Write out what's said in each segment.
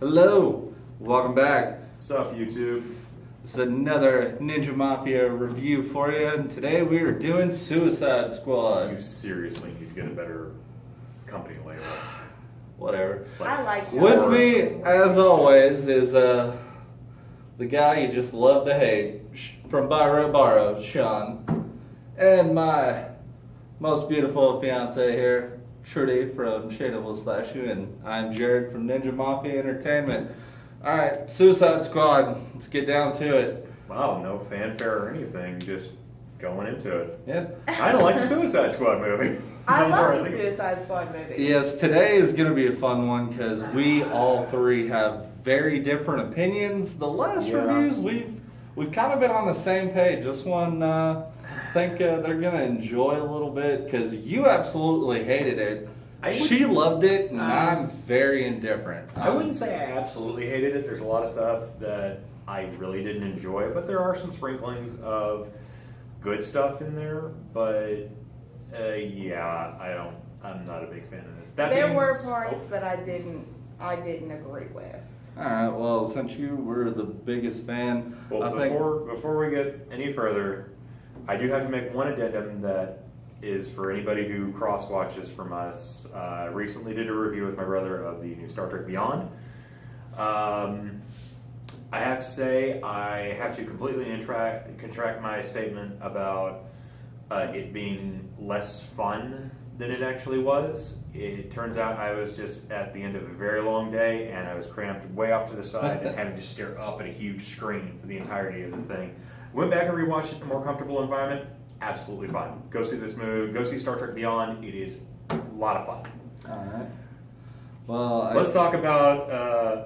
Hello, welcome back. What's up, YouTube? This is another Ninja Mafia review for you, and today we are doing Suicide Squad. You seriously need to get a better company layout. Whatever. I like that. With me, as always, is the guy you just love to hate from Byro Barrow, Sean, and my most beautiful fiance here, Trudy from Shada Will Slash You, and I'm Jared from Ninja Mafia Entertainment. Alright, Suicide Squad, let's get down to it. Wow, no fanfare or anything, just going into it. Yeah. I don't like the Suicide Squad movie. I love Or the Suicide Squad movie. Yes, today is going to be a fun one because we all three have very different opinions. The last Yeah. reviews, we've kind of been on the same page. This one, I think they're going to enjoy a little bit because you absolutely hated it. She loved it, and I'm very indifferent. I wouldn't say I absolutely hated it. There's a lot of stuff that I really didn't enjoy, but there are some sprinklings of good stuff in there. But I'm not a big fan of this. There were parts that I didn't agree with. All right. Well, since you were the biggest fan, Well, before we get any further, I do have to make one addendum that is for anybody who cross watches from us. I recently did a review with my brother of the new Star Trek Beyond. I have to say I have to completely contract my statement about it being less fun than it actually was. It turns out I was just at the end of a very long day and I was cramped way off to the side and having to stare up at a huge screen for the entirety of the thing. Went back and rewatched it in a more comfortable environment. Absolutely fine. Go see this movie. Go see Star Trek Beyond. It is a lot of fun. all right. Well, Let's talk about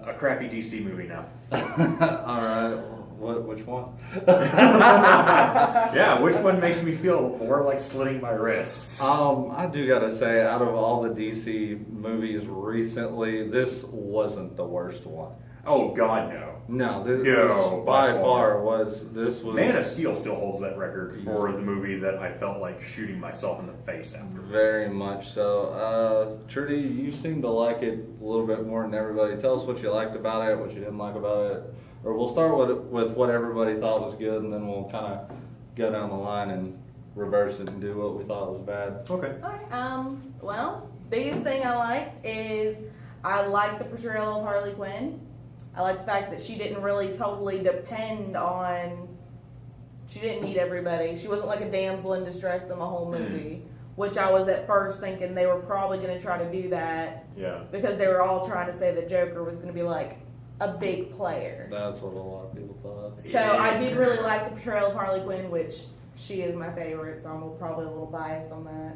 a crappy DC movie now. all right. Which one? Yeah, which one makes me feel more like slitting my wrists? I do gotta say, out of all the DC movies recently, this wasn't the worst one. Oh God, no. No, this No, by by far was. Man of Steel still holds that record for the movie that I felt like shooting myself in the face afterwards. Very much so. Trudy, you seem to like it a little bit more than everybody. Tell us what you liked about it, what you didn't like about it. Or we'll start with what everybody thought was good, and then we'll kind of go down the line and reverse it and do what we thought was bad. Okay. All right. Well, biggest thing I liked is I liked the portrayal of Harley Quinn. I liked the fact that she didn't really totally depend on. She didn't need everybody. She wasn't like a damsel in distress in the whole movie, which I was at first thinking they were probably going to try to do that. Yeah. Because they were all trying to say that Joker was going to be like a big player. That's what a lot of people thought. So I did really like the portrayal of Harley Quinn, which she is my favorite, so I'm probably a little biased on that.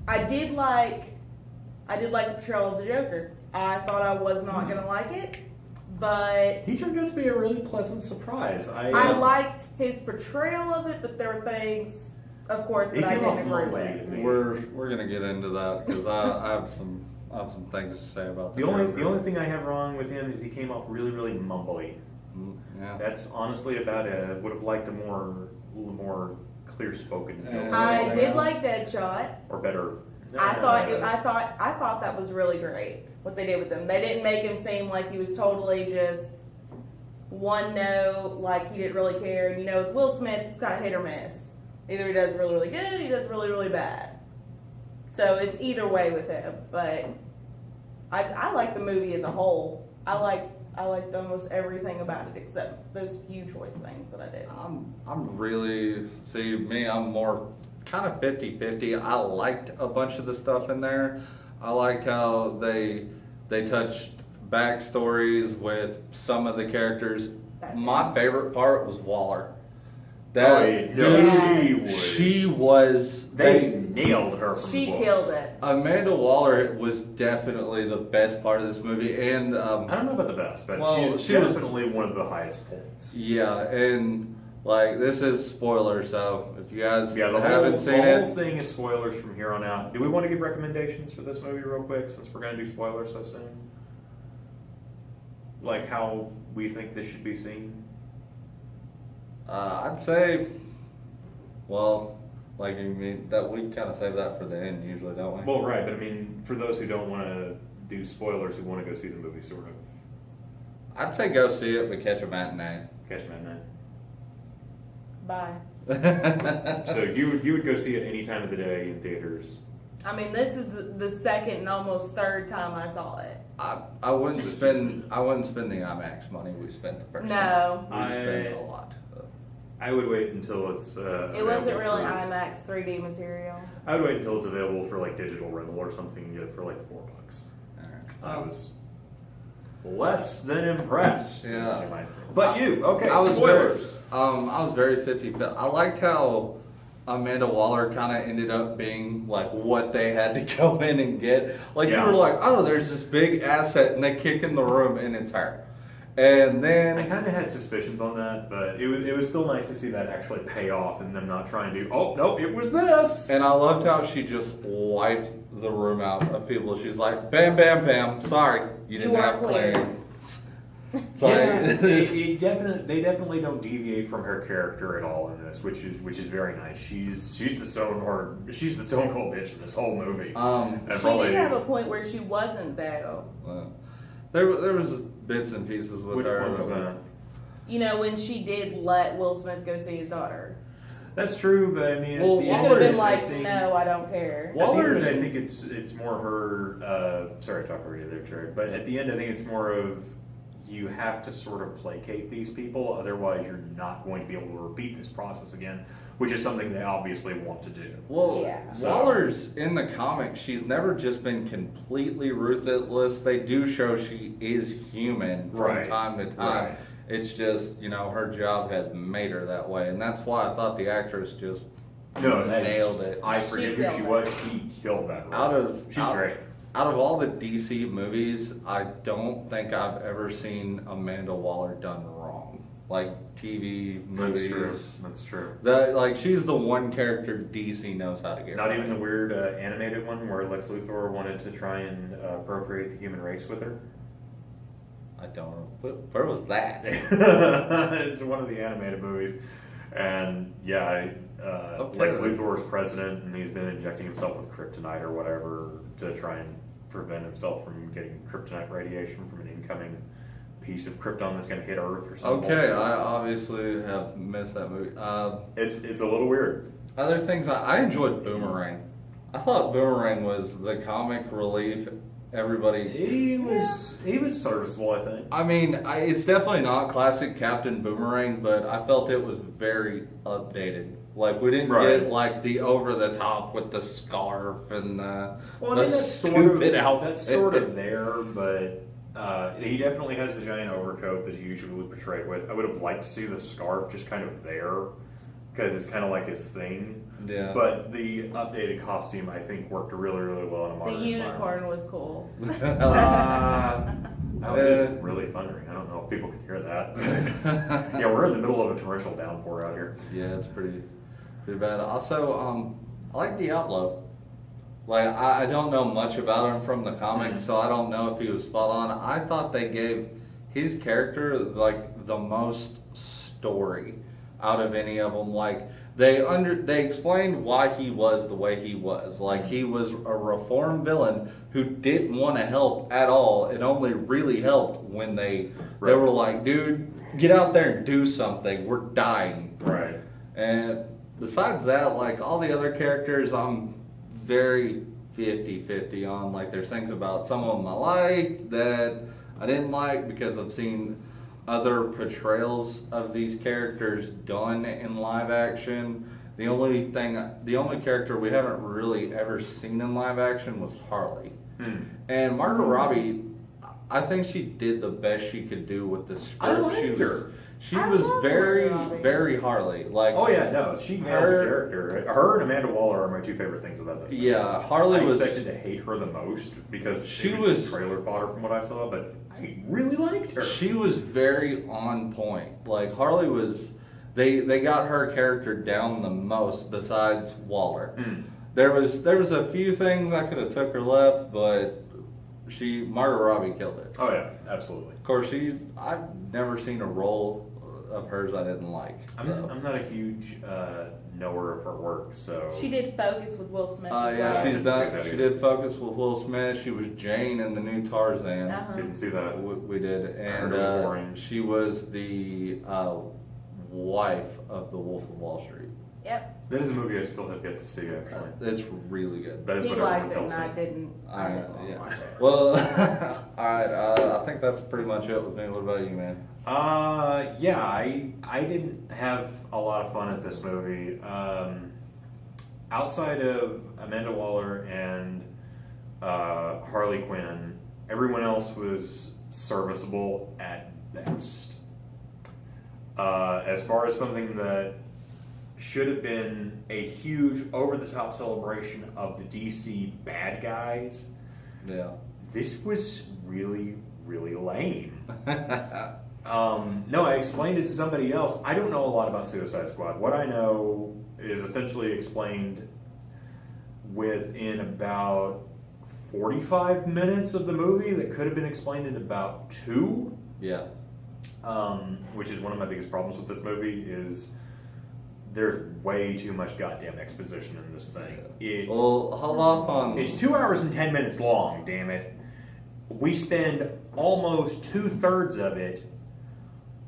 I did like the portrayal of the Joker. I thought I was not gonna like it, but He turned out to be a really pleasant surprise. I liked his portrayal of it, but there were things, of course, that I didn't agree with. We're gonna get into that because I have some things to say about The only thing I have wrong with him is he came off really, really mumbly. Yeah. That's honestly about it. Would have liked a little more clear-spoken Joker. I did like Deadshot. Or better. I thought that was really great what they did with him. They didn't make him seem like he was totally just one note, like he didn't really care. And with Will Smith, it's kind of hit or miss. Either he does really, really good, he does really, really bad. So it's either way with him. But I like the movie as a whole. I liked almost everything about it except those few choice things that I did. I'm really, see me, I'm more kind of 50-50. I liked a bunch of the stuff in there. I liked how they touched backstories with some of the characters. My favorite part was Waller. She was. They nailed her. From She the books. killed it. Amanda Waller was definitely the best part of this movie, and I don't know about the best, but Well, she was definitely one of the highest points. yeah, and like this is spoiler, so if you guys Yeah, haven't seen the it, whole thing is spoilers from here on out. Do we want to give recommendations for this movie real quick, since we're going to do spoilers so soon? Like how we think this should be seen? I'd say, well, like you mean that we kind of save that for the end usually, don't we? Well, right, but I mean, for those who don't want to do spoilers who want to go see the movie, sort of I'd say go see it, but catch a matinee. catch matinee. Bye. So you would go see it any time of the day in theaters. I mean, this is the second and almost third time I saw it. I wouldn't spend the IMAX money we spent the first No. time. We spent a lot. I would wait until it's. It wasn't really IMAX 3D material. I would wait until it's available for like digital rental or something. You get it for like $4. I was less than impressed. Yeah. As you might say. But you, okay? I was spoilers. I was very 50-50. I liked how Amanda Waller kind of ended up being like what they had to go in and get. Like Yeah. you were like, oh, there's this big asset, and they kick in the room, and it's her. And then I kind of had suspicions on that, but it was still nice to see that actually pay off and them not trying to. Oh no, it was this. And I loved how she just wiped the room out of people. She's like, bam, bam, bam. Sorry, you didn't have weren't clear. clearance. It's Yeah, like- they definitely don't deviate from her character at all in this, which is very nice. She's the stone cold bitch in this whole movie. And She probably did have a point where she wasn't, though. there was bits and pieces with which her. one was that? You know, when she did let Will Smith go see his daughter. That's true, but I mean, Well, at the She end could have of it, been I like, think- no, I don't care. At the end of Waller's- it, I think it's more her. Sorry, to talk over you there, Jared. But at the end, I think it's more of you have to sort of placate these people, otherwise you're not going to be able to repeat this process again, which is something they obviously want to do. Well, Yeah. Waller's in the comics, she's never just been completely ruthless. They do show she is human from Right. time to time. Right. It's just, her job has made her that way. And that's why I thought the actress just nailed it. I forget who killed she it. was. She killed that role. She's great. Out of all the DC movies, I don't think I've ever seen Amanda Waller done wrong. Like TV That's movies. true. That's true. She's the one character DC knows how to get Not right. even the weird animated one where Lex Luthor wanted to try and procreate the human race with her. I don't know. Where was that? It's one of the animated movies, and yeah, Okay. Lex Luthor is president, and he's been injecting himself with kryptonite or whatever to try and prevent himself from getting kryptonite radiation from an incoming piece of Krypton that's going to hit Earth or something. Okay, I obviously have missed that movie. It's a little weird. Other things, I enjoyed Boomerang. I thought Boomerang was the comic relief. Everybody, He was serviceable, I think. I mean, it's definitely not classic Captain Boomerang, but I felt it was very updated. Like we didn't Right. get like the over the top with the scarf and the, Well, I the mean, stupid outfit. that's sort of there, but he definitely has the giant overcoat that he usually portrayed with. I would have liked to see the scarf just kind of there because it's kind of like his thing. Yeah. But the updated costume, I think, worked really, really well in a The modern unicorn was cool. environment. That was really thundering. I don't know if people can hear that. Yeah, we're in the middle of a torrential downpour out here. Yeah, it's pretty bad. Also, I like Diablo. Like I don't know much about him from the comics, so I don't know if he was spot on. I thought they gave his character like the most story out of any of them. Like they explained why he was the way he was. Like he was a reformed villain who didn't want to help at all. It only really helped when they Right. were like, dude, get out there and do something. We're dying. Right. And besides that, like all the other characters, I'm very 50-50 on. Like there's things about some of them I liked that I didn't like because I've seen other portrayals of these characters done in live action. The only character we haven't really ever seen in live action was Harley. And Margot Robbie, I think she did the best she could do with the script. I liked her. She I was love very, Margot Robbie. very Harley. Like, Oh yeah, no, she nailed the character. Her and Amanda Waller are my two favorite things about this. yeah, Harley I was. expected to hate her the most because She it was was- just trailer fodder from what I saw, but I really liked her. She was very on point. Like Harley was. They got her character down the most besides Waller. There was a few things I could have took or left, but Margot Robbie killed it. Oh yeah, absolutely. Of course, I've never seen a role of hers I didn't like. so. I'm not a huge know her of her work. So She did Focus with Will Smith. As Yeah, well. she's didn't see done. that She either. did Focus with Will Smith. She was Jane in the new Tarzan. Uh-huh. didn't see that. We did, heard and it was boring. she was the wife of the Wolf of Wall Street. Yep. That is a movie I still have yet to see. Actually, It's really good. that is He what everyone liked it, tells and I me. didn't. I didn't want to Yeah. watch it. Well, all right. I think that's pretty much it with me. What about you, man? Yeah, I didn't have a lot of fun at this movie. Outside of Amanda Waller and Harley Quinn, everyone else was serviceable at best. As far as something that should have been a huge over-the-top celebration of the DC bad guys, Yeah. this was really, really lame. No, I explained it to somebody else. I don't know a lot about Suicide Squad. What I know is essentially explained within about 45 minutes of the movie that could have been explained in about 2. Yeah. Which is one of my biggest problems with this movie is there's way too much goddamn exposition in this thing. Well, hold off on. It's 2 hours and 10 minutes long, damn it. We spend almost 2/3 of it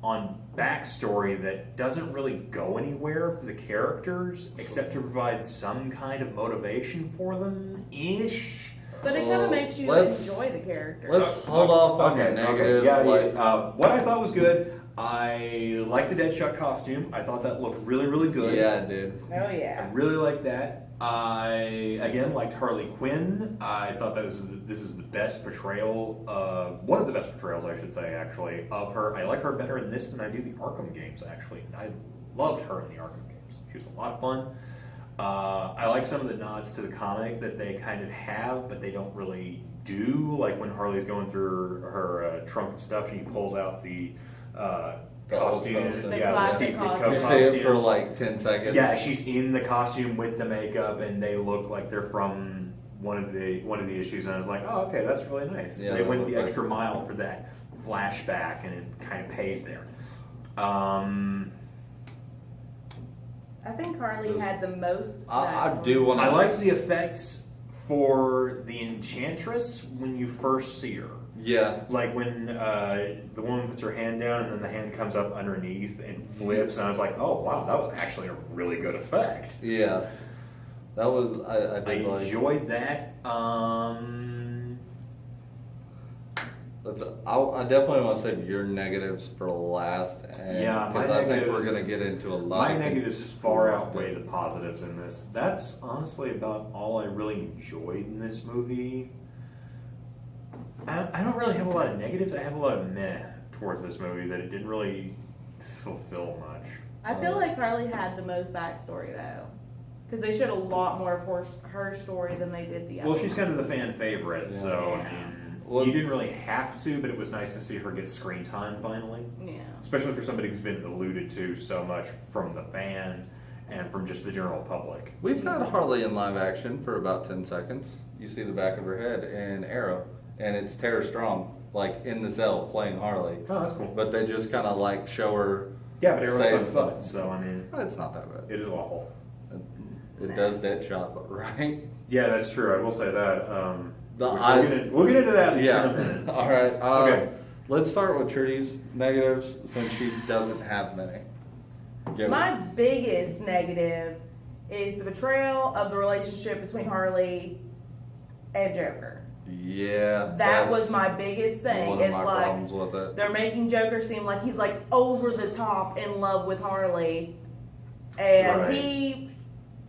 on backstory that doesn't really go anywhere for the characters, except to provide some kind of motivation for them-ish. But it kind of makes you let's- enjoy the character. Let's hold off on the negatives. Yeah, like, what I thought was good, I liked the Deadshot costume. I thought that looked really, really good. yeah, dude. Oh I yeah. really liked that. I again liked Harley Quinn. I thought this is the best portrayal, one of the best portrayals, I should say, actually, of her. I like her better in this than I do the Arkham games. Actually, I loved her in the Arkham games. She was a lot of fun. I like some of the nods to the comic that they kind of have, but they don't really do. Like when Harley's going through her trunk and stuff, she pulls out the costume, costume. The yeah, the classic Steve Ditko costume. You costume. see it for like 10 seconds. Yeah, she's in the costume with the makeup, and they look like they're from one of the issues. And I was like, oh, okay, that's really nice. Yeah, they that went looks the like- extra mile for that flashback, and it kind of pays there. I think Harley had the most. I backstory. do want to. I like the effects for the Enchantress when you first see her. Yeah. Like when the woman puts her hand down and then the hand comes up underneath and flips, and I was like, oh wow, that was actually a really good effect. Yeah. That was I I did like. enjoyed that. I definitely want to save your negatives for last. Yeah, my because I think negatives- we're gonna get into a lot. My of negatives things. far outweigh the positives in this. That's honestly about all I really enjoyed in this movie. I don't really have a lot of negatives. I have a lot of meh towards this movie that it didn't really fulfill much. I feel like Harley had the most backstory though, because they showed a lot more of her story than they did the other. Well, she's kind of the fan favorite, so I Yeah. mean, Well- you didn't really have to, but it was nice to see her get screen time finally. Yeah. Especially for somebody who's been alluded to so much from the fans and from just the general public. We've had Harley in live action for about 10 seconds. You see the back of her head in Arrow, and it's Tara Strong, like in the cell playing Harley. Oh, that's cool. But they just kind of like show her. Yeah, but Arrow say sucks something. butt, so I mean, It's not that bad. it is awful. It does Deadshot, but right? Yeah, that's true. I will say that. The Which I- we'll get into that in a Yeah. minute. All right. Okay. Let's start with Trudy's negatives since she doesn't have many. Go. My biggest negative is the betrayal of the relationship between Harley and Joker. Yeah. That that's was my biggest thing. One of It's my like problems with it. they're making Joker seem like he's like over the top in love with Harley, and Right.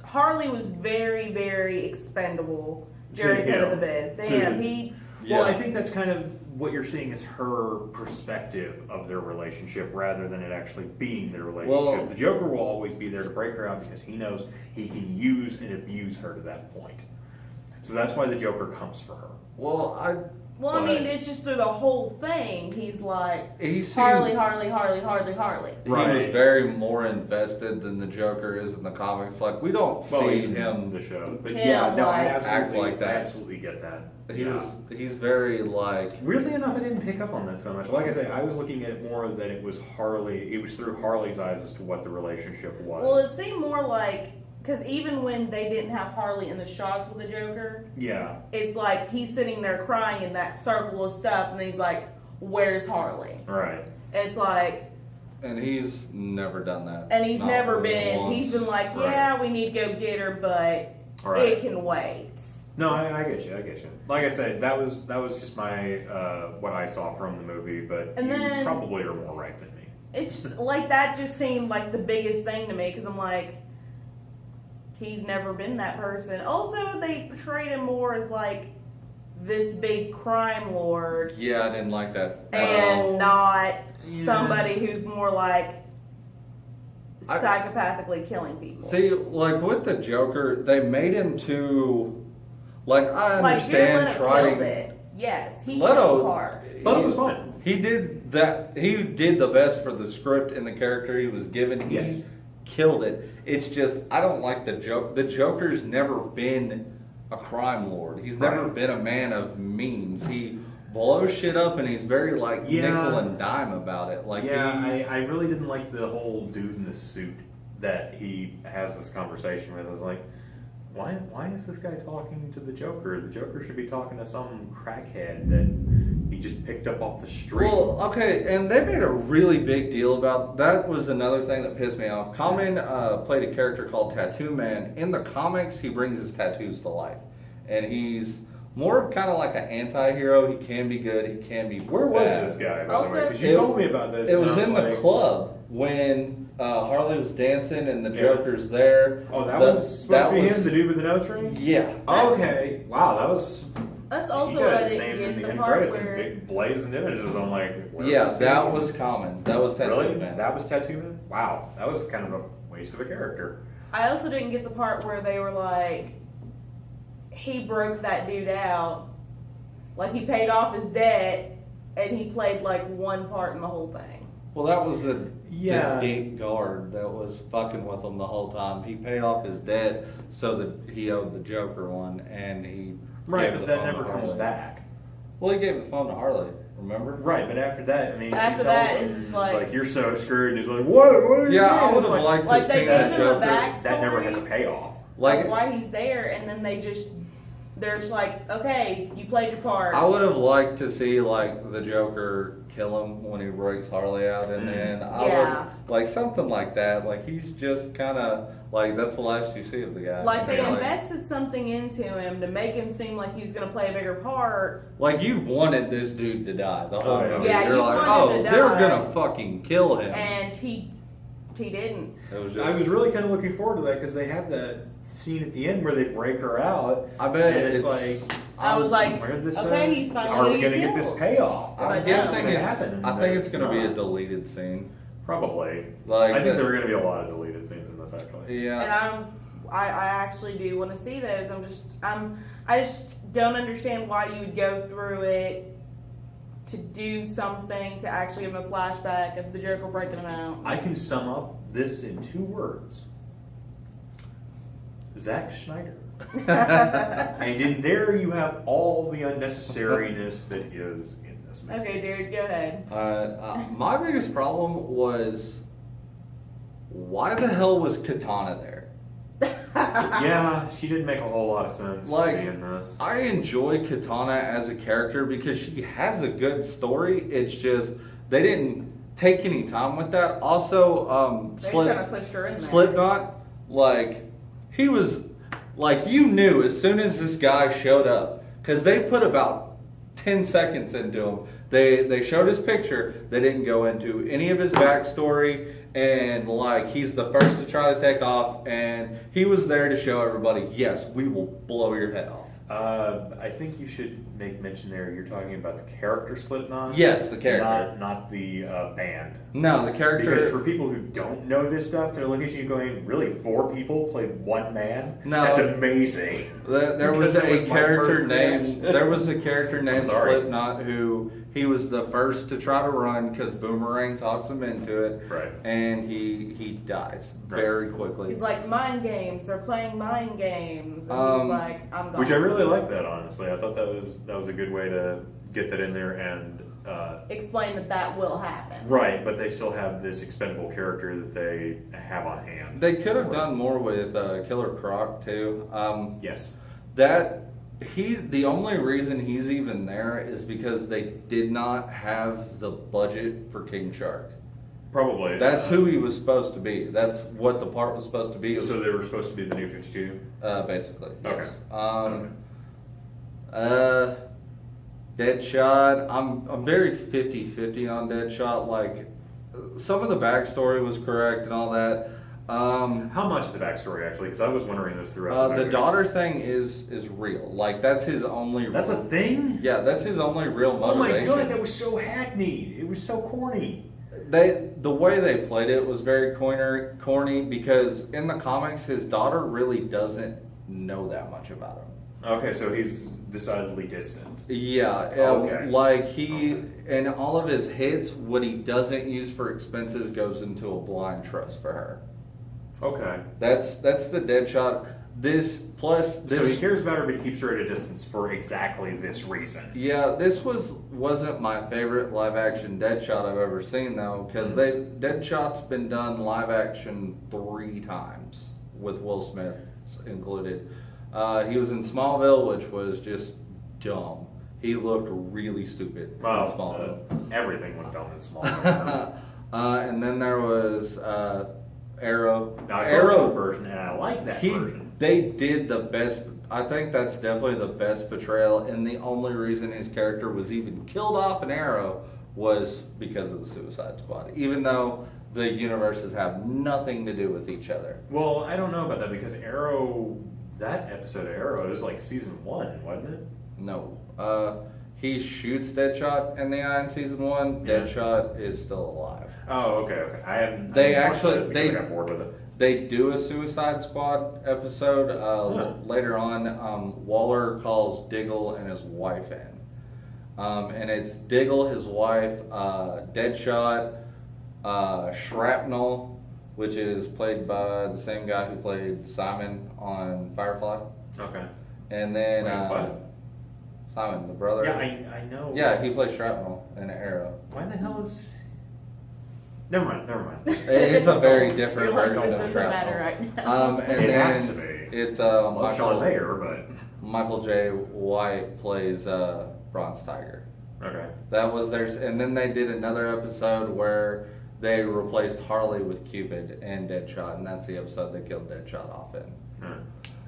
Harley was very, very expendable during To Head of the him. Biz. To Damn, him. he. Well, I Yeah. think that's kind of what you're seeing is her perspective of their relationship rather than it actually being their relationship. Well- The Joker will always be there to break her out because he knows he can use and abuse her to that point. So that's why the Joker comes for her. Well, Well, I mean, it's just through the whole thing. He's like He seemed- Harley, Harley, Harley, Harley, Harley. Right. He was very more invested than the Joker is in the comics. Like we don't see even him. the show, but Him, yeah, no, I like- absolutely, Act like that. I absolutely get that. He's very like. Weirdly enough, I didn't pick up on that so much. Like I say, I was looking at it more that it was Harley. It was through Harley's eyes as to what the relationship was. Well, it seemed more like because even when they didn't have Harley in the shots with the Joker, yeah, it's like he's sitting there crying in that circle of stuff, and he's like, "Where's Harley?" right. It's like, And he's never done that. and he's Not never been. once. He's been like, Right. "Yeah, we need to go get her, but Right. it can wait." No, I get you. I get you. Like I said, that was just my what I saw from the movie. But And you then- probably are more right than me. It's just like that. Just seemed like the biggest thing to me because I'm like, he's never been that person. Also, they portrayed him more as like this big crime lord Yeah, I didn't like that. and not Yeah. somebody who's more like I- psychopathically killing people. See, like with the Joker, they made him too. Like I Like Jared understand Leto trying. killed it. Yes, he Leto, killed the part. But it was fun. He did that. He did the best for the script and the character he was given. He Yes. killed it. It's just I don't like the joke. The Joker's never been a crime lord. He's never Right. been a man of means. He blows shit up and he's very like Yeah. nickel and dime about it. Like Yeah, he, I really didn't like the whole dude in the suit that he has this conversation with. I was like, why is this guy talking to the Joker? The Joker should be talking to some crackhead that he just picked up off the street. Well, okay, and they made a really big deal about that. Was another thing that pissed me off. Common played a character called Tattoo Man. In the comics, he brings his tattoos to life, and he's more of kind of like an anti-hero. He can be good. He can be. Where was bad. this guy, by the Also, way? Because you it- told me about this. It and was I in the like, club when Harley was dancing and the Yeah. Joker's there. Oh, that The- was supposed that to be was- him, the dude with the nose ring? Yeah. Okay. Wow, that was. That's he also got what I his didn't name get in the the end part credits and where big blazing images. I'm like, where Yeah, was that he? was Common. That was Tattoo Really? Man. That was Tattoo Man? Wow, that was kind of a waste of a character. I also didn't get the part where they were like, he broke that dude out, like he paid off his debt, and he played like one part in the whole thing. Well, that was the Yeah. dick guard that was fucking with him the whole time. He paid off his debt so that he owed the Joker one, and he Right, gave but the that phone never to comes Harley. back. Well, he gave the phone to Harley. Remember? Right, but after that, I mean, After she that, tells it's him, just it's like- you're so screwed. And he's like, what? What are you Yeah, I doing? would It's have liked to like see they that gave him a Joker. backstory. that never has a payoff. Like Like, why he's there, and then they just, they're just like, okay, you played your part. I would have liked to see like the Joker kill him when he breaks Harley out, and then I Yeah. would like something like that. Like he's just kind of like that's the last you see of the guy. Like they Like- invested something into him to make him seem like he was going to play a bigger part. Like you wanted this dude to die the whole Oh, yeah. movie. Yeah, You're you like, wanted oh, him to they're die. gonna fucking kill him. And he didn't. It was just, I was really kind of looking forward to that because they have that scene at the end where they break her out. I bet and it's it's like, I was like, where'd this? okay, he's finally Are we gonna going to get get this killed. payoff? I'm But guessing no. it's. Happen, I think it's but gonna be a not. deleted scene. Probably. Like I think the- there are going to be a lot of deleted scenes in this actually. Yeah. And I actually do want to see those. I just don't understand why you would go through it to do something to actually give him a flashback of the Joker breaking him out. I can sum up this in 2 words. Zack Schneider. And in there you have all the unnecessariness that is in this movie. Okay, Jared, go ahead. My biggest problem was why the hell was Katana there? Yeah, she didn't make a whole lot of sense Like, to be in this. I enjoy Katana as a character because she has a good story. It's just they didn't take any time with that. Also, They just kind of pushed her in there. Slipknot, like he was, like you knew as soon as this guy showed up because they put about 10 seconds into him. They showed his picture. They didn't go into any of his backstory, and like he's the first to try to take off, and he was there to show everybody, yes, we will blow your head off. I think you should make mention there. You're talking about the character Slipknot. Yes, the character. Not the band. No, the character. Because for people who don't know this stuff, they're looking at you going, "Really, 4 people played one man? No. That's amazing." There was Because that a was my character first named. reaction. There was a character named sorry. Slipknot who he was the first to try to run because Boomerang talks him into it, Right. and he dies Right. very quickly. He's like, mind games. They're playing mind games. And Um, he's like, I'm gone. Which I really like that, honestly. I thought that was a good way to get that in there and Explain that will happen. right, but they still have this expendable character that they have on hand. They could have done more with Killer Croc too. Yes. The only reason he's even there is because they did not have the budget for King Shark. Probably. That's who he was supposed to be. That's what the part was supposed to be. It was, So they were supposed to be the new 52? basically, yes. Okay. Deadshot. I'm very 50-50 on Deadshot. Like, some of the backstory was correct and all that. How much of the backstory, actually? Because I was wondering this throughout The movie. daughter thing is real. Like, that's his only. That's a thing? Yeah, that's his only real Oh my motivation. god, that was so hackneyed. It was so corny. The way they played it was very corny because in the comics, his daughter really doesn't know that much about him. Okay, so he's decidedly distant. Yeah, Okay. like in all of his hits, what he doesn't use for expenses goes into a blind trust for her. Okay. That's the Deadshot. So he cares about her, but he keeps her at a distance for exactly this reason. Yeah, this wasn't my favorite live action Deadshot I've ever seen though, because Deadshot's been done live action 3 times with Will Smith included. He was in Smallville, which was just dumb. He looked really stupid in Smallville. Everything went down in Smallville. And then there was Arrow. Now, I saw the version, and I like that version. They did the best. I think that's definitely the best portrayal, and the only reason his character was even killed off in Arrow was because of the Suicide Squad, even though the universes have nothing to do with each other. Well, I don't know about that because Arrow, that episode of Arrow is like season 1, wasn't it? No. He shoots Deadshot in the eye in season 1. Yeah. Deadshot is still alive. Oh, okay. I haven't. They I haven't watched actually- it because they- I got bored with it. They do a Suicide Squad episode later on. Waller calls Diggle and his wife in. And it's Diggle, his wife, Deadshot, Shrapnel, which is played by the same guy who played Simon on Firefly. Okay. And then Wait, what? Simon, the brother. Yeah, I know. Yeah, he plays Shrapnel in Arrow. Why the hell is? Never mind. It's a very different You're like, version this of doesn't Shrapnel. matter right now. And It then has to be. It's Love Sean Mayer, but Michael J. White plays Bronze Tiger. okay. That was theirs, and then they did another episode where they replaced Harley with Cupid and Deadshot, and that's the episode they killed Deadshot off in.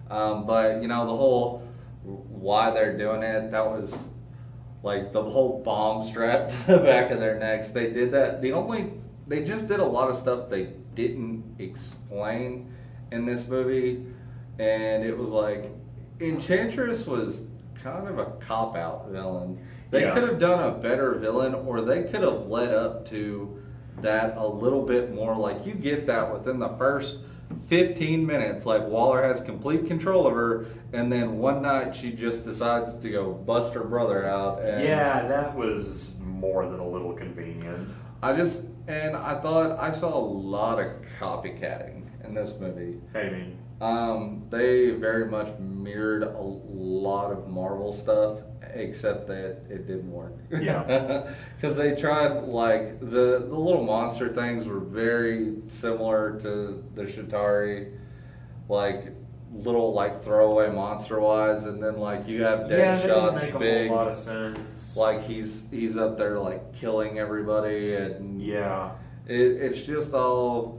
But the whole why they're doing it, that was like the whole bomb strapped to the back of their necks. They did that. They just did a lot of stuff they didn't explain in this movie, and it was like Enchantress was kind of a cop-out villain. They Yeah. could have done a better villain, or they could have led up to that a little bit more. Like, you get that within the first 15 minutes. Like, Waller has complete control of her, and then one night she just decides to go bust her brother out. And Yeah, that was more than a little convenient. I thought I saw a lot of copycatting in this movie. How do you mean? They very much mirrored a lot of Marvel stuff, except that it didn't work. Yeah. Because they tried, like, the little monster things were very similar to the Chitauri, like, little, like, throwaway monster-wise, and then, like, you have That didn't Deadshot's make a big, whole lot of sense. like, he's up there, like, killing everybody, and yeah. it's just all,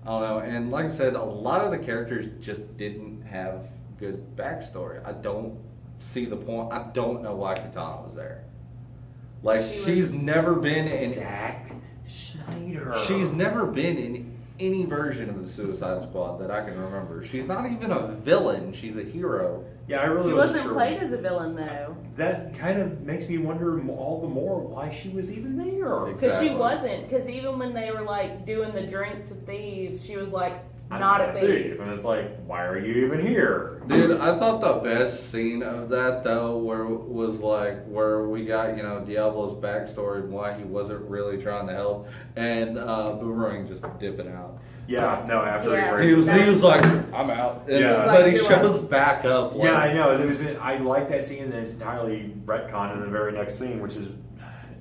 I don't know. And like I said, a lot of the characters just didn't have good backstory. I don't see the point. I don't know why Katana was there. Like, she's never been in. Zack Snyder. She's never been in any version of the Suicide Squad that I can remember. She's not even a villain. She's a hero. Yeah, I really She wasn't wasn't sure. played as a villain though, That kind of makes me wonder all the more why she was even there. because she Exactly. wasn't. Because even when they were like doing the drink to thieves, she was like I'm not a thief. And it's like, why are you even here? Dude, I thought the best scene of that though where we got, you know, Diablo's backstory and why he wasn't really trying to help, and Boomerang just dipping out. Yeah, no, after Yeah. he He raised was like, I'm out. And, Yeah. but he He's like, shows back up. Like, Yeah, I know. I like that scene, and it's entirely retconned in the very next scene, which is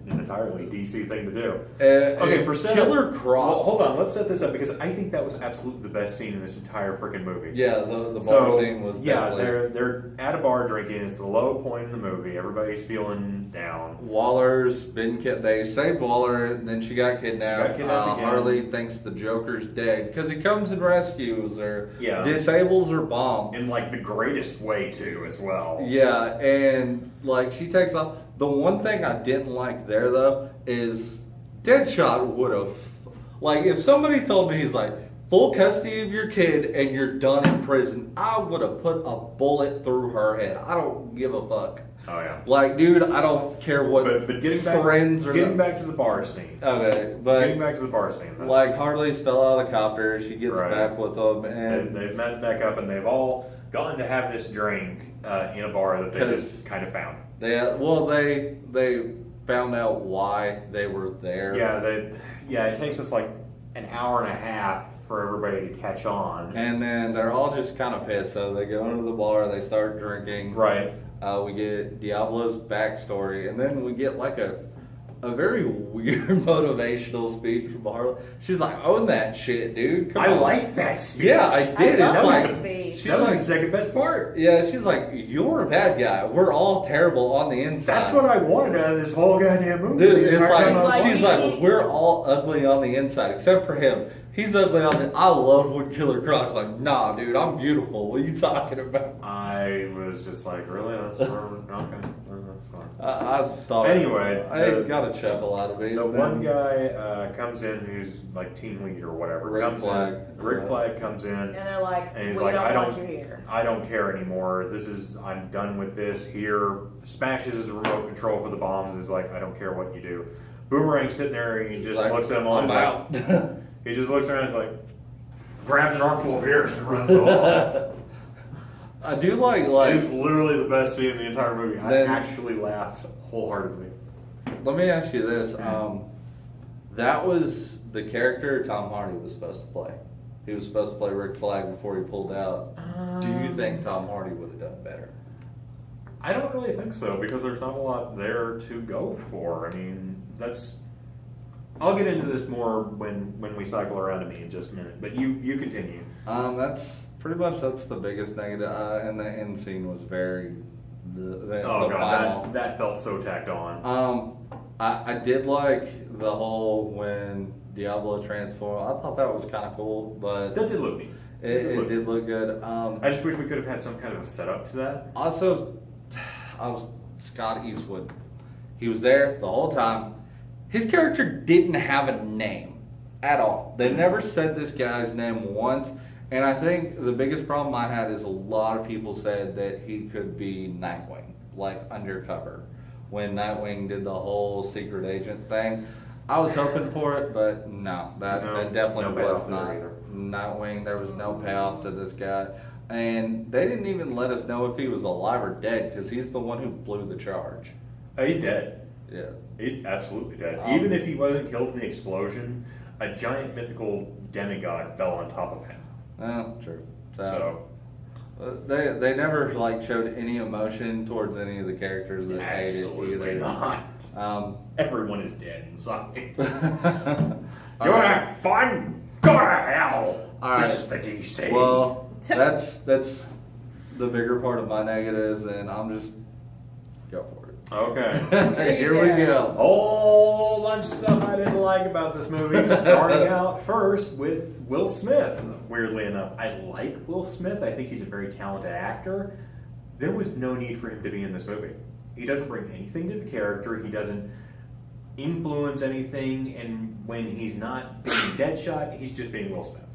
an entirely DC thing to do. Okay, for setup, Killer Croc. Well, hold on, let's set this up because I think that was absolutely the best scene in this entire freaking movie. Yeah, the bar So scene was yeah, definitely. they're at a bar drinking. It's the low point in the movie. Everybody's feeling down. Waller's been they saved Waller, and then she got kidnapped. She got kidnapped again. Harley thinks the Joker's dead because he comes and rescues her, Yeah. disables her bomb. In like the greatest way too, as well. Yeah, and like she takes off. The one thing I didn't like there though is Deadshot would have, like, if somebody told me he's like full custody of your kid and you're done in prison, I would have put a bullet through her head. I don't give a fuck. Oh yeah. Like, dude, I don't care what But getting back, friends or getting back to the bar scene. okay, Getting but back to the bar scene. That's, like Harley's fell out of the copter. She gets Right. back with them, and and they've met back up, and they've all gotten to have this drink in a bar that they 'Cause- just kind of found. they found out why they were there. Yeah, it takes us like an hour and a half for everybody to catch on. And then they're all just kind of pissed, so they go into the bar, they start drinking. Right. We get Diablo's backstory, and then we get like a very weird motivational speech from Harley. She's like, "Own that shit, dude." Come I on. like that speech. Yeah, I did. I It's love like that speech. she's that was like, the second best part. yeah, she's like, "You're a bad guy. We're all terrible on the inside." That's what I wanted out of this whole goddamn movie. Dude, The it's entire time I was like, like- she's like, we're all ugly on the inside except for him. He's ugly on the. I love when Killer Croc's like, nah, dude, I'm beautiful. What are you talking about? I was just like, really? That's okay. That's fine. I thought. Anyway, I the- got a chuckle out of it. The And one then- guy comes in who's like team lead or whatever. Rick comes Flag. in. Rick Flag comes in. And they're like, And he's we like, don't I want don't- you here. I don't care anymore. I'm done with this. Here, smashes his remote control for the bombs. Is like, I don't care what you do. Boomerang's sitting there and he just Like, looks at him all. I'm he's like- out. He just looks around. And he's like, grabs an armful of beers and runs off. I do like It's literally the best scene in the entire movie. I Then- actually laughed wholeheartedly. Let me ask you this. That was the character Tom Hardy was supposed to play. He was supposed to play Rick Flag before he pulled out. Do you think Tom Hardy would have done better? I don't really think so because there's not a lot there to go for. I mean, I'll get into this more when we cycle around to me in just a minute. But you continue. That's pretty much that's the biggest negative. And the end scene was very the Oh the god, final. that felt so tacked on. I did like the whole when Diablo transformed. I thought that was kind of cool, but That did look neat. it did look good. I just wish we could have had some kind of a setup to that. Also, I was Scott Eastwood. He was there the whole time. His character didn't have a name at all. They never said this guy's name once. And I think the biggest problem I had is a lot of people said that he could be Nightwing, like undercover. When Nightwing did the whole secret agent thing, I was hoping for it, but no, that No, definitely no payoff was there not either. Nightwing. There was no payoff to this guy. And they didn't even let us know if he was alive or dead because he's the one who blew the charge. He's dead. Yeah. He's absolutely dead. Um, Even if he wasn't killed in the explosion, a giant mythical demigod fell on top of him. Well, true. So They never like showed any emotion towards any of the characters that hated absolutely either. not. Everyone is dead inside. All You want to right. have fun? Go to hell. All This right. is the DC. Well, that's the bigger part of my negatives, and I'm just go for it. Okay. Here we go. Whole bunch of stuff I didn't like about this movie. Starting out first with Will Smith. Weirdly enough, I like Will Smith. I think he's a very talented actor. There was no need for him to be in this movie. He doesn't bring anything to the character. He doesn't. influence anything, and when he's not being Deadshot, he's just being Will Smith.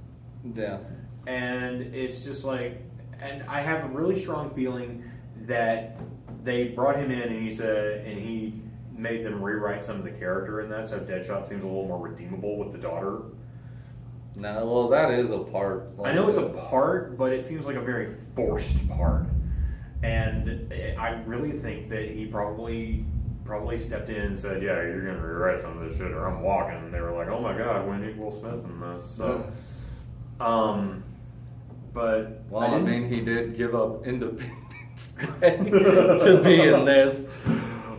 Yeah. And it's just like, and I have a really strong feeling that they brought him in and he made them rewrite some of the character in that, so Deadshot seems a little more redeemable with the daughter. No, well, that is a part. I know it's a part, but it seems like a very forced part. And I really think that he probably stepped in and said, "Yeah, you're going to rewrite some of this shit, or I'm walking." And they were like, "Oh my God, we need Will Smith in this." So, but well, I mean, he did give up Independence Day to be in this.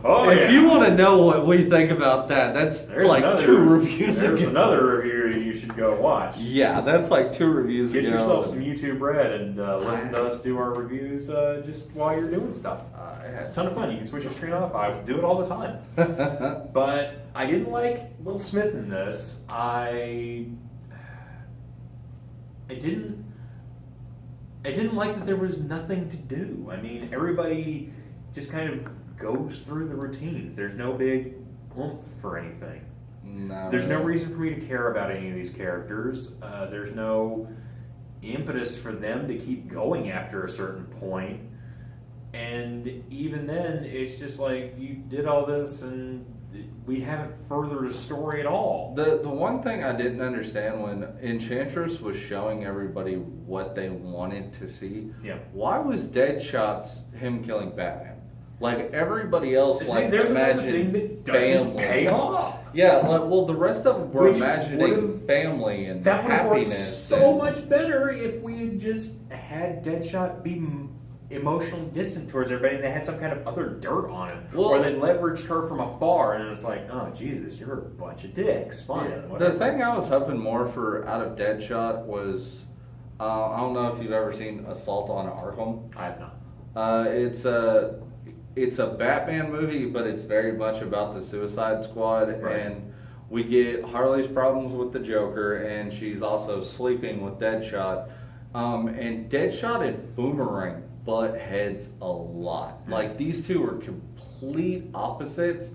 Oh, if you want to know what we think about that, that's there's like another, 2 reviews There's ago. another review you should go watch. Yeah, that's like 2 reviews Get ago. yourself some YouTube Red and listen to us do our reviews just while you're doing stuff. It's a ton of fun. You can switch your screen off. I do it all the time. But I didn't like Will Smith in this. I didn't like that there was nothing to do. I mean, everybody just kind of goes through the routines. There's no big oomph for anything. No. There's no reason for me to care about any of these characters. There's no impetus for them to keep going after a certain point. And even then, it's just like, you did all this and we haven't furthered a story at all. The one thing I didn't understand when Enchantress was showing everybody what they wanted to see, Yeah. why was Deadshot's him killing Batman? Like everybody else, See, like there's another imagined thing that doesn't family. pay off. Yeah, like, well, the rest of them were Which imagining would've- family and That would have worked happiness. so and- much better if we had just had Deadshot be emotionally distant towards everybody and they had some kind of other dirt on him. Well- or they leveraged her from afar and it's like, oh, Jesus, you're a bunch of dicks. Fine, Yeah. whatever. The thing I was hoping more for out of Deadshot was, I don't know if you've ever seen Assault on Arkham. I have not. It's a Batman movie, but it's very much about the Suicide Squad, Right. and we get Harley's problems with the Joker, and she's also sleeping with Deadshot. And Deadshot and Boomerang butt heads a lot. Like these two are complete opposites.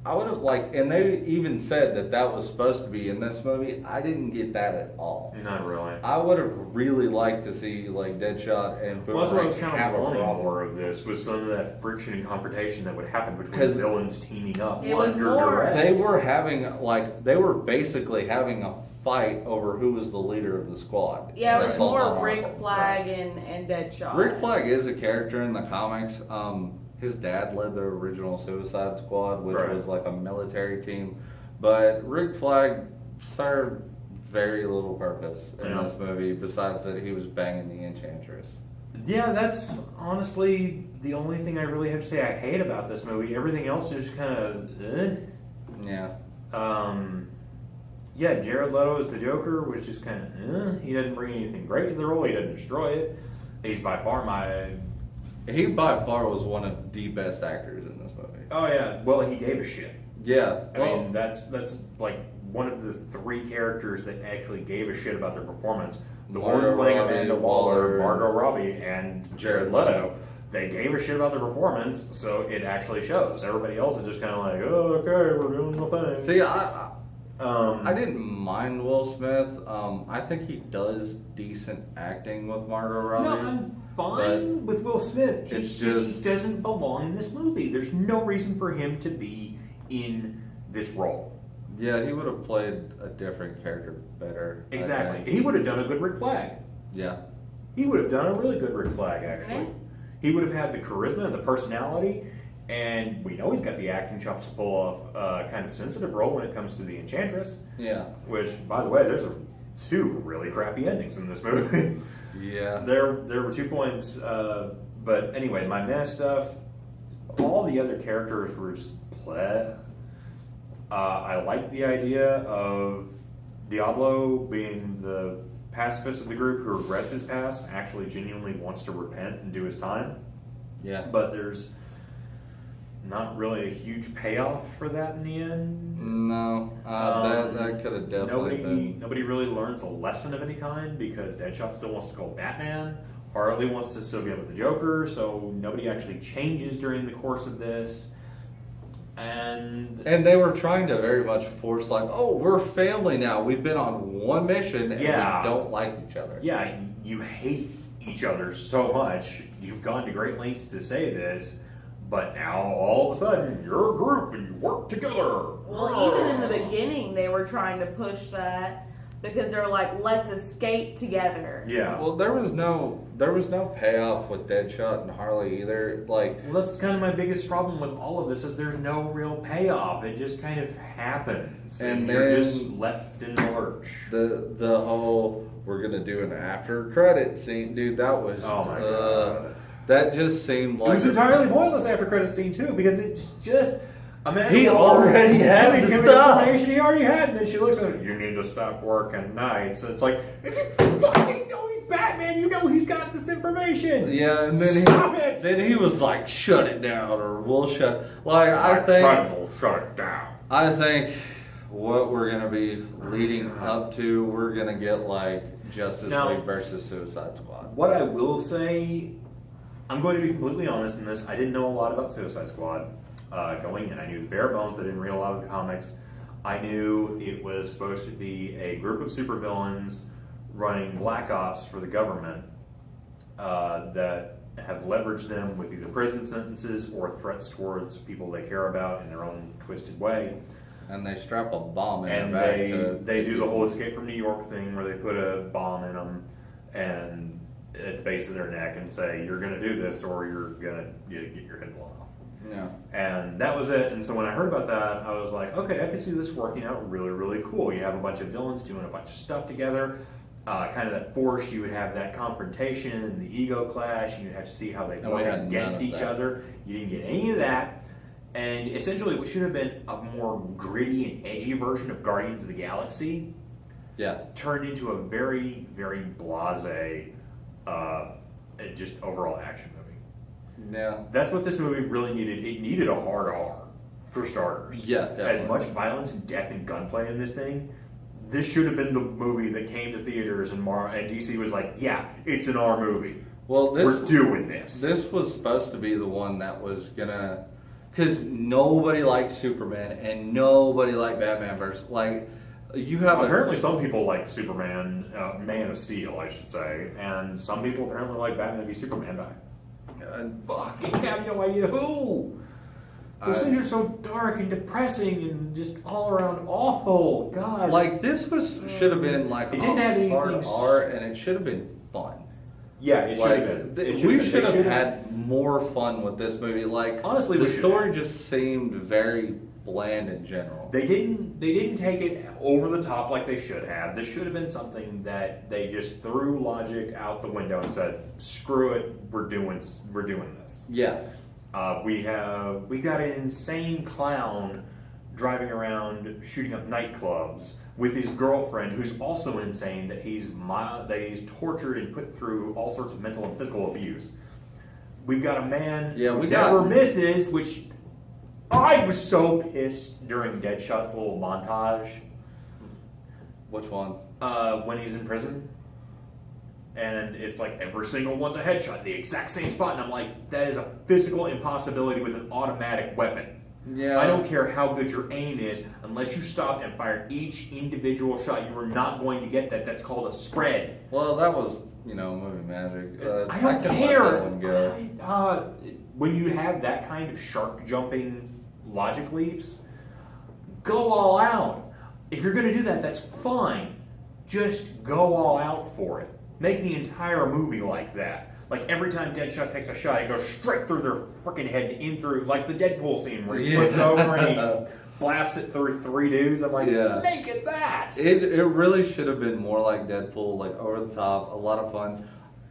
I would have and they even said that was supposed to be in this movie. I didn't get that at all. Not really. I would have really liked to see like Deadshot and Well, that's what I Boomerang was kind have of a wanting problem. more of this, was some of that friction and confrontation that would happen between 'Cause villains teaming up It was under more- duress. They were basically having a fight over who was the leader of the squad. Yeah, it in was Assault on more Rick Arkham. Flag and Deadshot. Rick Flag is a character in the comics. His dad led the original Suicide Squad, which Right. was like a military team. But Rick Flag served very little purpose in Yeah. this movie, besides that he was banging the Enchantress. Yeah, that's honestly the only thing I really have to say I hate about this movie. Everything else is kind of, Yeah. Yeah, Jared Leto as the Joker was just kind of, He doesn't bring anything great to the role. He doesn't destroy it. He's by far He by far was one of the best actors in this movie. Oh yeah. Well, he gave a shit. Yeah. I mean, that's like one of the 3 characters that actually gave a shit about their performance. The Margot one playing Robbie, Amanda Waller, Waller, Margot Robbie, and Jared Leto. They gave a shit about their performance, so it actually shows. Everybody else is just kind of like, oh, okay, we're doing the thing. See, I didn't mind Will Smith. I think he does decent acting with Margot Robbie. No, I'm fine with Will Smith. It's just he doesn't belong in this movie. There's no reason for him to be in this role. Yeah, he would have played a different character better. I Exactly. think. He would have done a good Rick Flag. Yeah. He would have done a really good Rick Flag, actually. Yeah. He would have had the charisma and the personality, and we know he's got the acting chops to pull off a kind of sensitive role when it comes to the Enchantress, Yeah. which, by the way, there's 2 really crappy endings in this movie. Yeah. There were 2 points, but anyway, my meh stuff, all the other characters were just bleh. I like the idea of Diablo being the pacifist of the group who regrets his past, actually genuinely wants to repent and do his time. Yeah. But there's not really a huge payoff for that in the end. No. That could have definitely been. Nobody really learns a lesson of any kind because Deadshot still wants to call Batman. Harley wants to still be with the Joker, so nobody actually changes during the course of this. And they were trying to very much force like, oh, we're family now. We've been on one mission and Yeah. we don't like each other. yeah, you hate each other so much. You've gone to great lengths to say this, but now all of a sudden you're a group and you work together. Well, even in the beginning, they were trying to push that because they were like, let's escape together. Yeah. Well, there was no payoff with Deadshot and Harley either. Like, Well, that's kind of my biggest problem with all of this is there's no real payoff. It just kind of happens, and you're then just left in the lurch. the whole we're gonna do an after credit scene, dude. That was Oh my god. that just seemed It like was entirely pointless after credit scene too because it's just Amanda He Waller already had giving the him stuff. information he already had, and then she looks at him. You need to stop working nights. It's like if you fucking know he's Batman, you know he's got this information. yeah, and then Stop it. Then he was like, "Shut it down," or "We'll shut." Like I will shut it down. I think what we're gonna be leading up to, we're gonna get like Justice Now- League versus Suicide Squad. What I will say, I'm going to be completely honest in this. I didn't know a lot about Suicide Squad going in. I knew the bare bones. I didn't read a lot of the comics. I knew it was supposed to be a group of supervillains running black ops for the government that have leveraged them with either prison sentences or threats towards people they care about in their own twisted way. And they strap a bomb in And their back they do the whole Escape from New York thing where they put a bomb in them and at the base of their neck and say, you're going to do this or you're going to get your head blown off. Yeah. And that was it. And so when I heard about that, I was like, okay, I can see this working out really, really cool. You have a bunch of villains doing a bunch of stuff together. Kind of that force, you would have that confrontation and the ego clash, and you'd have to see how they And we work had against none of each that. other. You didn't get any of that. And essentially, what should have been a more gritty and edgy version of Guardians of the Galaxy Yeah. turned into a very, very blasé, just overall action movie. Yeah. That's what this movie really needed. It needed a hard R, for starters. Yeah, definitely. As much violence and death and gunplay in this thing, this should have been the movie that came to theaters and DC was like, yeah, it's an R movie. Well, We're doing this. This was supposed to be the one that was gonna, because nobody liked Superman and nobody liked Batman versus like you have Apparently, some people like Superman, Man of Steel, I should say, and some people apparently like Batman v Superman. Fucking have no idea who. Those things are so dark and depressing and just all around awful. God. like this was should have been like It didn't have hard anything art and it should have been fun. yeah, it should have been. It We been. should They have had more fun with this movie. Like Honestly, the we should story have. just seemed very bland in general. They didn't take it over the top like they should have. This should have been something that they just threw logic out the window and said, "Screw it, we're doing this." Yeah. We got an insane clown driving around shooting up nightclubs with his girlfriend, who's also insane. That he's tortured and put through all sorts of mental and physical abuse. We've got a man Yeah, who we never got- misses, which I was so pissed during Deadshot's little montage Which one? when he's in prison. And it's like every single one's a headshot, the exact same spot, and I'm like, that is a physical impossibility with an automatic weapon. Yeah. I don't care how good your aim is, unless you stop and fire each individual shot, you are not going to get that. That's called a spread. Well, that was movie magic. I don't can care. Let that one go. When you have that kind of shark jumping logic leaps, go all out. If you're going to do that, that's fine. Just go all out for it. Make the entire movie like that. Like every time Deadshot takes a shot, he goes straight through their freaking head and in through, like the Deadpool scene where he Yeah. flips over and he blasts it through 3 dudes. I'm like, Yeah. make it that. It really should have been more like Deadpool, like over the top, a lot of fun.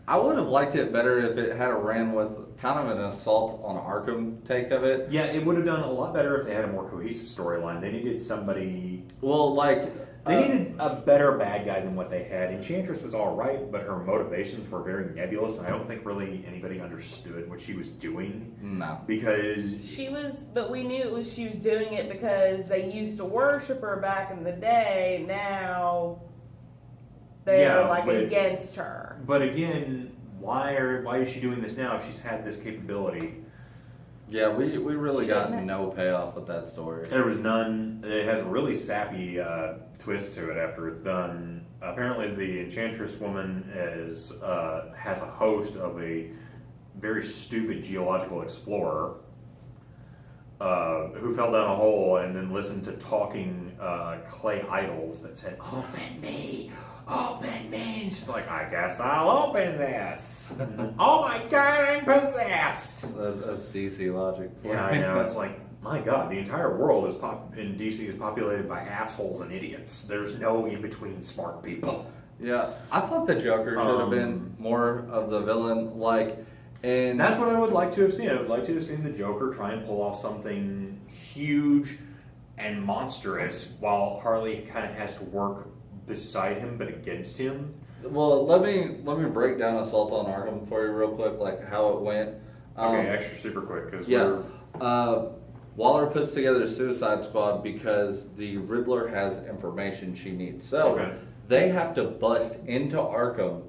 I would have liked it better if it had a ran with kind of an assault on Arkham take of it. Yeah, it would have done a lot better if they had a more cohesive storyline. They needed somebody. Well, like They needed a better bad guy than what they had. Enchantress was all right, but her motivations were very nebulous, and I don't think really anybody understood what she was doing no. because But we knew she was doing it because they used to worship her back in the day. Now they're Yeah, like but- against her. But again, why is she doing this now if she's had this capability? Yeah, we really She got didn't- no payoff with that story. There was none. It has a really sappy twist to it after it's done. Apparently, the Enchantress woman has a host of a very stupid geological explorer who fell down a hole and then listened to talking clay idols that said, "Open me, open me." And she's like, "I guess I'll open this." Oh my God, I'm possessed. That's DC logic. For Yeah, I me. know. It's like, my God, the entire world in DC is populated by assholes and idiots. There's no in between smart people. Yeah, I thought the Joker should have been Um, more of the villain. Like, and That's what I would like to have seen. I would like to have seen the Joker try and pull off something huge and monstrous while Harley kind of has to work beside him but against him. well, let me break down Assault on Arkham for you real quick, like how it went. Okay, extra super quick because Yeah. Waller puts together Suicide Squad because the Riddler has information she needs. So Okay. they have to bust into Arkham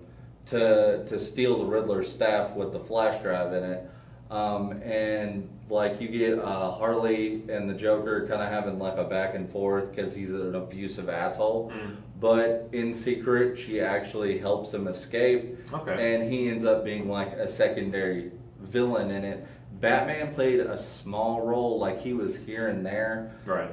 to steal the Riddler's staff with the flash drive in it. And like you get Harley and the Joker kind of having like a back and forth because he's an abusive asshole. But in secret, she actually helps him escape. Okay. And he ends up being like a secondary villain in it. Batman played a small role, like he was here and there, Right.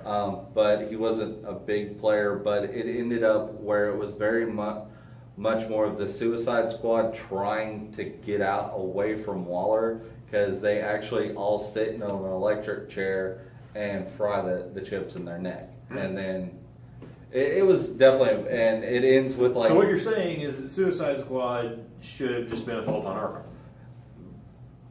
but he wasn't a big player. But it ended up where it was very much more of the Suicide Squad trying to get out away from Waller because they actually all sit in an electric chair and fry the chips in their neck. And then it was definitely, and it ends with like. So what you're saying is that Suicide Squad should have just been Assault on Arkham.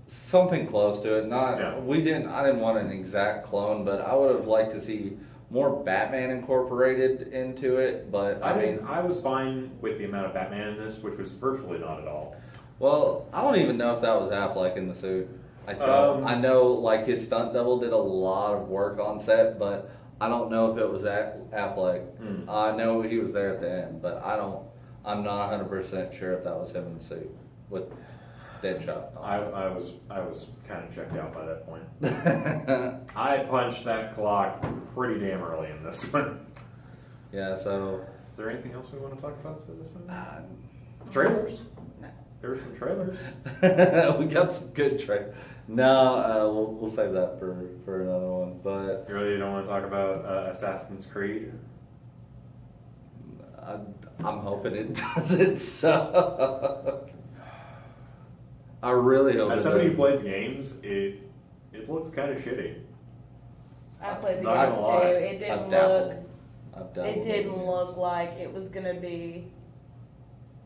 Something close to it. Not Yeah. I didn't want an exact clone, but I would have liked to see more Batman incorporated into it. But I mean, I was fine with the amount of Batman in this, which was virtually not at all. well, I don't even know if that was Affleck in the suit. I don't. I know like his stunt double did a lot of work on set, but I don't know if it was Affleck. I know he was there at the end, but I'm not 100% sure if that was him in the suit with Deadshot. I was kind of checked out by that point. I punched that clock pretty damn early in this one. Yeah. So. Is there anything else we want to talk about for this movie? Uh, Trailers. No. There were some trailers. we got some good trailers. No, we'll save that for another one. But You really don't want to talk about Assassin's Creed? I'm hoping it doesn't suck. I really hope. As it somebody who doesn't. played the games, it looks kind of shitty. I played the Not games gonna lie. too. It didn't I've look. dabbled. I've dabbled. It didn't look like it was gonna be.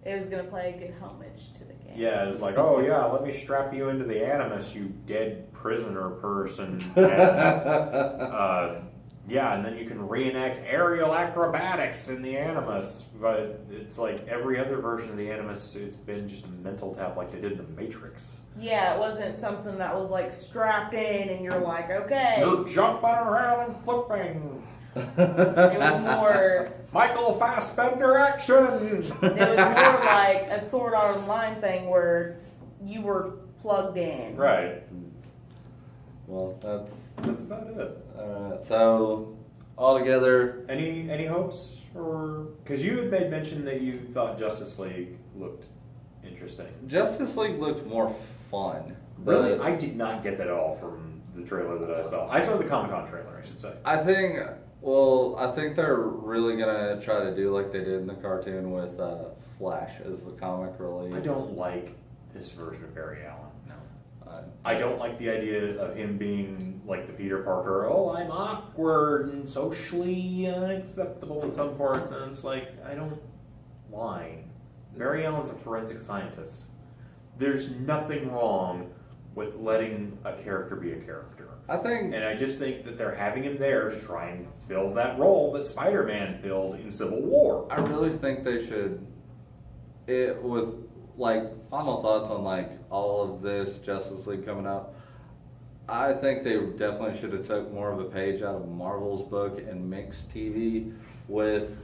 It was gonna play a good homage to the game. Yeah, it's like, oh yeah, let me strap you into the Animus, you dead prisoner person. And, yeah, and then you can reenact aerial acrobatics in the Animus. But it's like every other version of the Animus, it's been just a mental tap like they did in the Matrix. Yeah, it wasn't something that was like strapped in and you're like, okay. You're jumping around and flipping. It was more. Michael Fassbender action. It was more like a Sword Art Online thing where you were plugged in. Right. Well, That's about it. so altogether, Any hopes for? Because you had made mention that you thought Justice League looked interesting. Justice League looked more fun. Really, but I did not get that at all from the trailer that I saw. I saw the Comic-Con trailer, I should say. I think they're really gonna try to do like they did in the cartoon with Flash as the comic relief. I don't like this version of Barry Allen. Uh, I don't like the idea of him being like the Peter Parker. Oh, I'm awkward and socially unacceptable in some parts, and it's like I don't. Why? Barry Allen's a forensic scientist. There's nothing wrong with letting a character be a character. I think And I just think that they're having him there to try and fill that role that Spider-Man filled in Civil War. I really think they should. It with like final thoughts on like all of this Justice League coming up. I think they definitely should have took more of a page out of Marvel's book and mixed TV with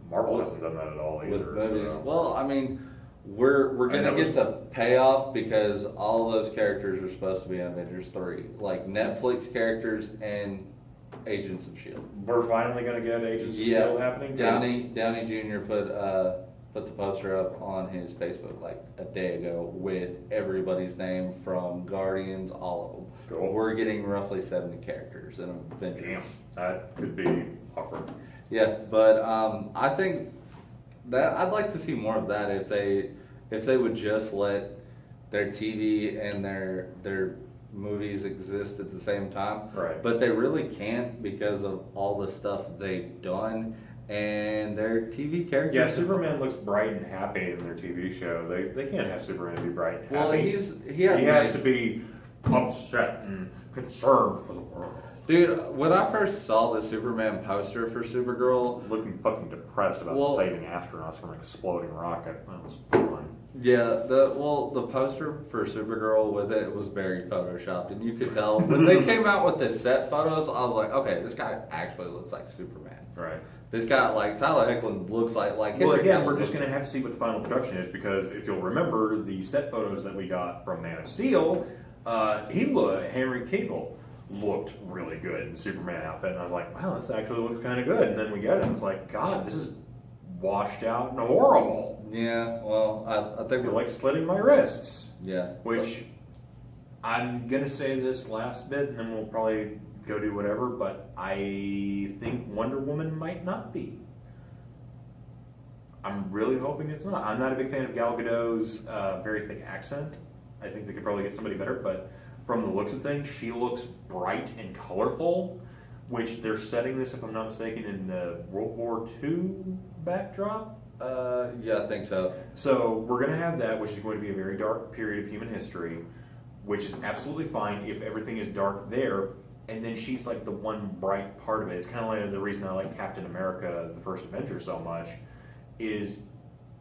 Marvel hasn't done that at all either. movies. So. Well, I mean, we're And gonna that was- get the payoff because all of those characters are supposed to be in Avengers 3, like Netflix characters and Agents of Shield. We're finally going to get Agents of S.H.I.E.L.D. happening? 'Cause- Downey Jr. put the poster up on his Facebook like a day ago with everybody's name from Guardians, all of them. Cool. We're getting roughly 70 characters in Avengers. Damn, that could be awkward. Yeah, but I think that I'd like to see more of that if they would just let their TV and their movies exist at the same time. Right. But they really can't because of all the stuff they've done and their TV characters. Yeah, Superman looks bright and happy in their TV show. They can't have Superman be bright and happy. Well, he has to be upset and concerned for the world. Dude, when I first saw the Superman poster for Supergirl, Looking fucking depressed about Well- saving astronauts from an exploding rocket. That was fun. yeah, the poster for Supergirl with it was very photoshopped, and you could tell when they came out with the set photos. I was like, okay, this guy actually looks like Superman. Right. This guy, like Tyler Hoechlin, looks like Well, Henry again, Cavill we're just looks- going to have to see what the final production is because if you'll remember the set photos that we got from Man of Steel, Henry Cavill looked really good in Superman outfit, and I was like, wow, this actually looks kind of good. And then we get it, and it's like, God, this is washed out and horrible. Yeah, well, I think You're we're like slitting my wrists. yeah. Which I'm gonna say this last bit, and then we'll probably go do whatever. But I think Wonder Woman might not be. I'm really hoping it's not. I'm not a big fan of Gal Gadot's very thick accent. I think they could probably get somebody better, but from the looks of things, she looks bright and colorful, which they're setting this, if I'm not mistaken, in the World War II backdrop. Yeah, I think so. So we're going to have that, which is going to be a very dark period of human history, which is absolutely fine if everything is dark there. And then she's like the one bright part of it. It's kind of like the reason I like Captain America, the first Avenger, so much, is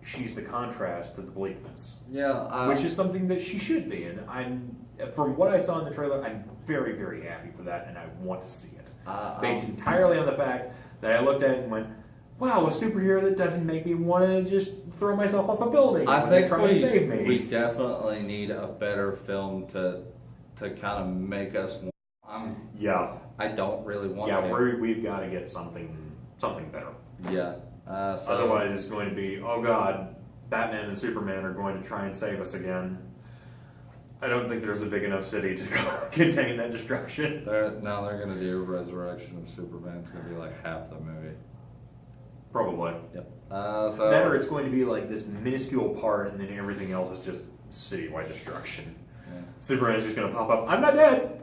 she's the contrast to the bleakness, Yeah, which is something that she should be. And from what I saw in the trailer, I'm very, very happy for that, and I want to see it. Based entirely on the fact that I looked at it and went, wow, a superhero that doesn't make me want to just throw myself off a building I when they think try and save me. we definitely need a better film to kind of make us. Yeah, I don't really want yeah, to. we've got to get something better. Yeah. So, Otherwise, it's going to be, oh God, Batman and Superman are going to try and save us again. I don't think there's a big enough city to contain that destruction. they're gonna do Resurrection of Superman. It's gonna be like half the movie. Probably. Yep. So That or it's going to be like this minuscule part, and then everything else is just citywide destruction. yeah. Superman's just going to pop up, I'm not dead!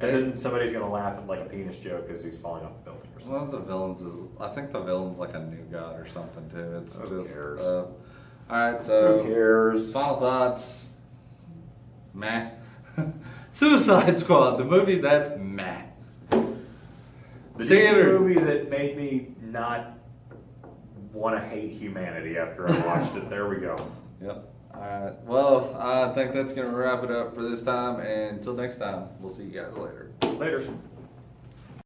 And They- then somebody's going to laugh at like a penis joke as he's falling off a building or One of something. the villains is, I think the villain's like a new god or something too. It's Who just. cares? All right, Who so cares? final thoughts. Meh. Suicide Squad, the movie that's meh. The See DC you. movie that made me not want to hate humanity after I watched it. There we go. Yep. All right. Well, I think that's gonna wrap it up for this time. And until next time, we'll see you guys later. Later.